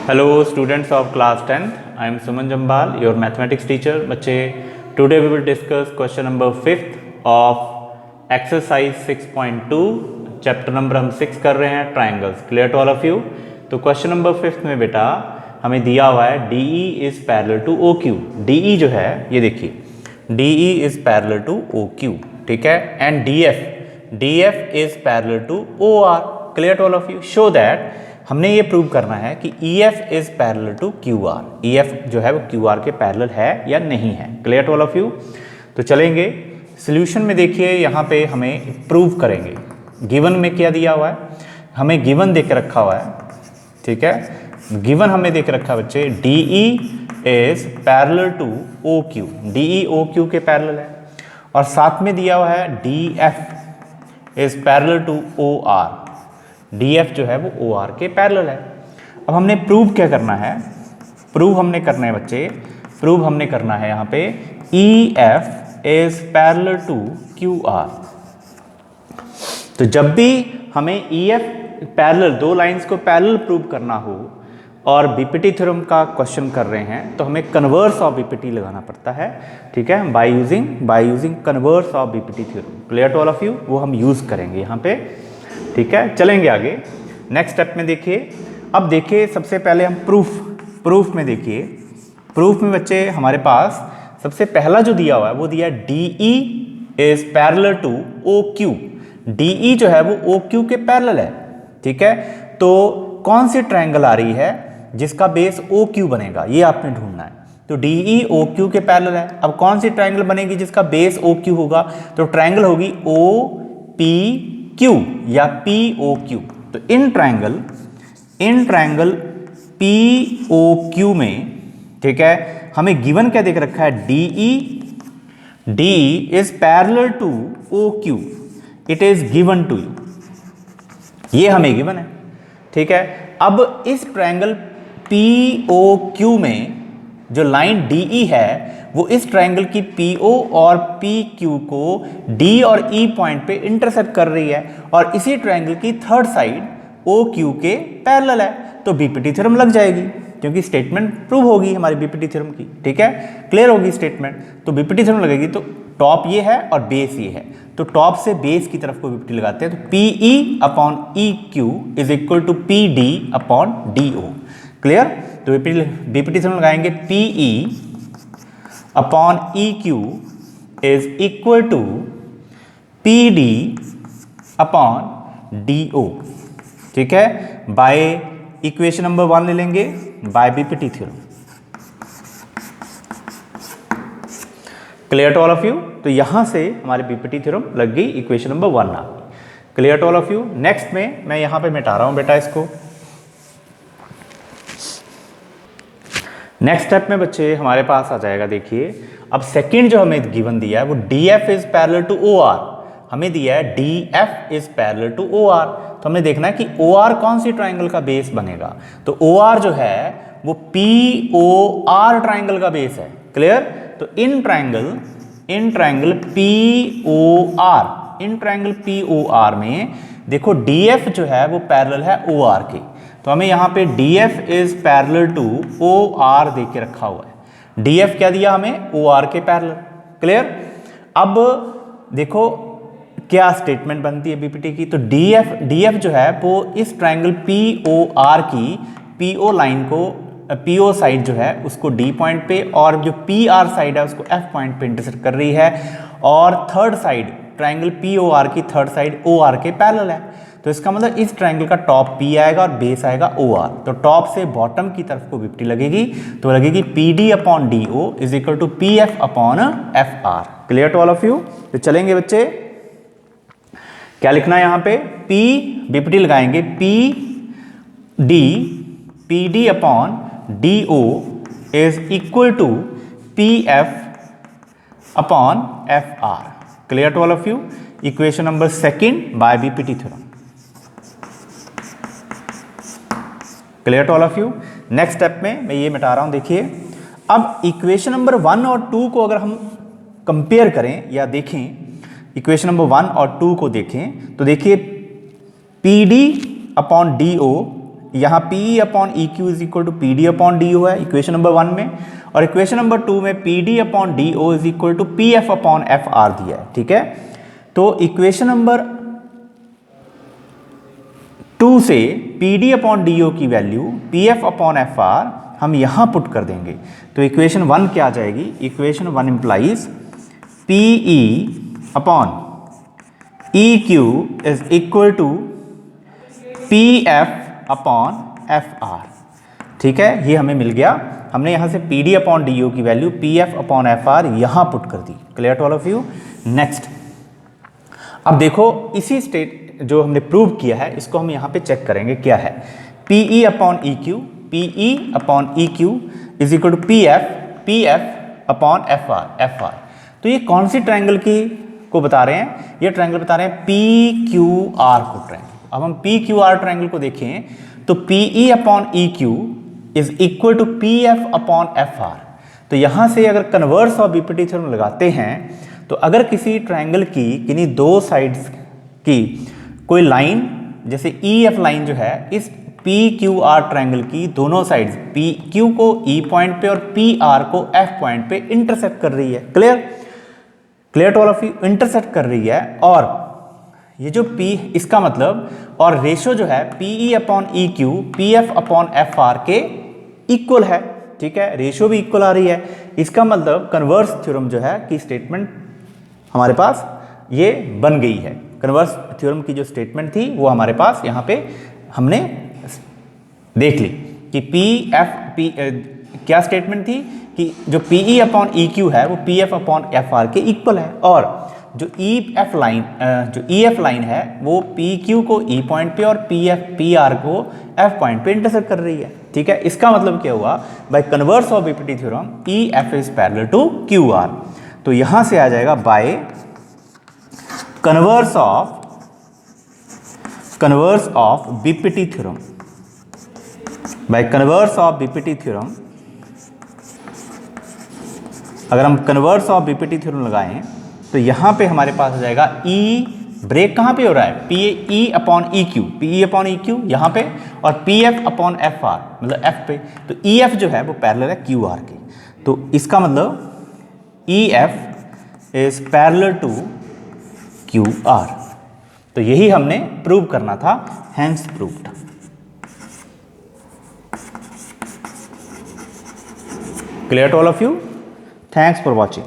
Hello students of class 10th, I am Suman Jambal, your mathematics teacher. बच्चे today we will discuss question number 5th of exercise 6.2 chapter number हम 6 कर रहे हैं triangles. Clear to all of you. तो question number 5th में बेटा हमें दिया हुआ है DE is parallel to OQ. DE जो है ये देखिए DE is parallel to OQ, ठीक है, and DF is parallel to OR. Clear to all of you. Show that हमने ये प्रूव करना है कि EF is parallel to QR. EF जो है वो QR के पैरेलल है या नहीं है. Clear to all of you. तो चलेंगे सॉल्यूशन में. देखिए यहाँ पे हमें प्रूव करेंगे. गिवन में क्या दिया हुआ है, हमें गिवन दे के रखा हुआ है, ठीक है. गिवन हमें दे के रखा है बच्चे DE is parallel to OQ. DE OQ के पैरेलल है और साथ में दिया हुआ है DF is parallel to OR. DF जो है वो OR के पैरेलल है. अब हमने प्रूव क्या करना है, प्रूव हमने करना है बच्चे, प्रूव हमने करना है यहाँ पे EF is parallel to QR. तो जब भी हमें EF पैरेलल, दो लाइंस को पैरेलल प्रूव करना हो और बीपीटी थ्योरम का क्वेश्चन कर रहे हैं तो हमें कन्वर्स ऑफ बीपीटी लगाना पड़ता है, ठीक है, by using converse of BPT theorem. Clear to all of you. वो हम यूज करेंगे यहाँ पे, ठीक है. चलेंगे आगे नेक्स्ट स्टेप में. देखिए अब देखिए सबसे पहले हम प्रूफ में देखिए, प्रूफ में बच्चे हमारे पास सबसे पहला जो दिया हुआ है वो दिया है DE is parallel to OQ. DE जो है वो OQ के पैरेलल है, ठीक है. तो कौन सी ट्रायंगल आ रही है जिसका बेस OQ बनेगा, ये आपने ढूंढना है. तो DE OQ के पैरेलल है. अब कौन सी ट्रायंगल बनेगी जिसका बेस OQ होगा, तो ट्रायंगल होगी OPQ या POQ. तो इन ट्रायंगल POQ में, ठीक है, हमें गिवन क्या देख रखा है, DE is parallel to OQ. It is given to you, ये हमें गिवन है, ठीक है. अब इस ट्रायंगल POQ में जो लाइन DE है वो इस ट्रायंगल की PO और PQ को D और E पॉइंट पे इंटरसेक्ट कर रही है और इसी ट्रायंगल की थर्ड साइड OQ के पैरेलल है. तो बीपीटी थ्योरम लग जाएगी क्योंकि स्टेटमेंट प्रूव होगी हमारी बीपीटी थ्योरम की, ठीक है, क्लियर होगी स्टेटमेंट. तो बीपीटी थ्योरम लगेगी. तो टॉप ये है और बेस ये है, तो टॉप से बेस की तरफ को बीपीटी लगाते हैं. तो PE upon EQ is equal to PD upon DO. Clear. तो बीपीटी थ्योरम लगाएंगे PE upon EQ is equal to PD upon DO, ठीक है. बाय इक्वेशन नंबर 1 ले लेंगे, by BPT theorem. Clear to all of you. तो यहां से हमारी बीपीटी थ्योरम लग गई, इक्वेशन नंबर 1 आ गई. Clear to all of you. Next में मैं यहां पे मिटा रहा हूं बेटा इसको. नेक्स्ट स्टेप में बच्चे हमारे पास आ जाएगा. देखिए अब सेकंड जो हमें गिवन दिया है वो DF is parallel to OR. हमें दिया है DF is parallel to OR. तो हमने देखना है कि OR कौन सी ट्रायंगल का बेस बनेगा. तो OR जो है वो POR ट्रायंगल का बेस है. क्लियर. तो इन ट्रायंगल POR में देखो DF जो है वो पैरेलल है OR के. तो हमें यहाँ पे DF is parallel to OR दे के रखा हुआ है. DF क्या दिया हमें, OR के पैरेलल. क्लियर. अब देखो क्या स्टेटमेंट बनती है बीपीटी की. तो DF जो है वो इस ट्रायंगल POR की PO लाइन को, PO साइड जो है उसको D पॉइंट पे और जो PR साइड है उसको F पॉइंट पे इंटरसेक्ट कर रही है और थर्ड साइड ट्रायंगल POR की थर्ड साइड OR के पैरेलल है. तो इसका मतलब इस ट्रायंगल का टॉप P आएगा और बेस आएगा OR. तो टॉप से बॉटम की तरफ को बीपीटी लगेगी तो लगेगी PD upon DO is equal to PF upon FR. Clear to all of you. तो चलेंगे बच्चे, क्या लिखना है यहाँ पे, P बीपीटी लगाएंगे PD upon DO is equal to PF upon FR. Clear to all of you. Equation number second by BPT theorem. Clear to all of you. Next step में मैं ये मिटा रहा हूं. देखिए अब इक्वेशन नंबर 1 और 2 को अगर हम कंपेयर करें या देखें, इक्वेशन नंबर 1 और 2 को देखें तो देखिए PD अपॉन DO यहाँ P upon E Q is equal to P D upon D O है इक्वेशन नंबर 1 में, और इक्वेशन नंबर 2 में p D upon D o is equal to P F upon F r दिया है, ठीक है। तो इक्वेशन नंबर 2 से p D upon D o की value p F upon F r हम यहाँ पुट कर देंगे, तो इक्वेशन 1 क्या आ जाएगी, equation 1 implies p E upon E Q is equal to P F upon F r, ठीक है। ये हमें मिल गया, हमने यहाँ से p D upon D o की value p F upon F r यहाँ पुट कर दी। Clear to all of you. Next, अब देखो इसी स्टेट जो हमने प्रूव किया है इसको हम यहाँ पे चेक करेंगे क्या है। P E upon E Q, P E upon E Q is equal to P F upon F R. तो ये कौन सी ट्रायंगल की को बता रहे हैं, ये ट्रायंगल बता रहे हैं पी क्यू आर को ट्रायंगल। अब हम पी क्यू आर ट्रायंगल को देखें तो P E upon E Q is equal to P F upon F R. तो यहाँ से अगर कन्वर्स ऑफ बीपीटी थ्योरम लगाते हैं तो अगर किसी ट्रायंगल की किन्हीं दो साइड्स की कोई लाइन, जैसे ई एफ लाइन जो है इस पी क्यू आर ट्रायंगल की दोनों साइड्स पी क्यू को ई पॉइंट पे और पी आर को एफ पॉइंट पे इंटरसेक्ट कर रही है। Clear to all of you, intersect कर रही है। और ये जो P इसका मतलब, और रेशो जो है पी ई अपॉन ई Q P F upon F R के इक्वल है, ठीक है। रेशो भी इक्वल आ रही है, इसका मतलब कन्वर्स थ्योरम जो है की स्टेटमेंट हमारे पास ये बन गई है। कन्वर्स थ्योरम की जो स्टेटमेंट थी वो हमारे पास यहाँ पे हमने देख ली कि क्या स्टेटमेंट थी कि जो P E upon E Q है वो P F upon F R के इक्वल है, और जो ई एफ लाइन है वो पी क्यू को ई पॉइंट पे और पी आर को एफ पॉइंट पे इंटरसेक्ट कर रही है, ठीक है। इसका मतलब क्या हुआ, by converse of BPT theorem E F is parallel to Q R. तो यहां से आ जाएगा by converse of BPT theorem, by converse of BPT theorem. अगर हम कन्वर्स ऑफ बीपीटी थ्योरम लगाएं तो यहाँ पे हमारे पास आ जाएगा E, ब्रेक कहाँ पे हो रहा है, पी ई अपॉन ई क्यू यहाँ पे, और P F upon F R मतलब F पे। तो ई एफ जो है वो पैरेलल है क्यू आर के, तो इसका मतलब E F is parallel to Q R. तो यही हमने प्रूव करना था, hence proved. Clear to all of you, thanks for watching.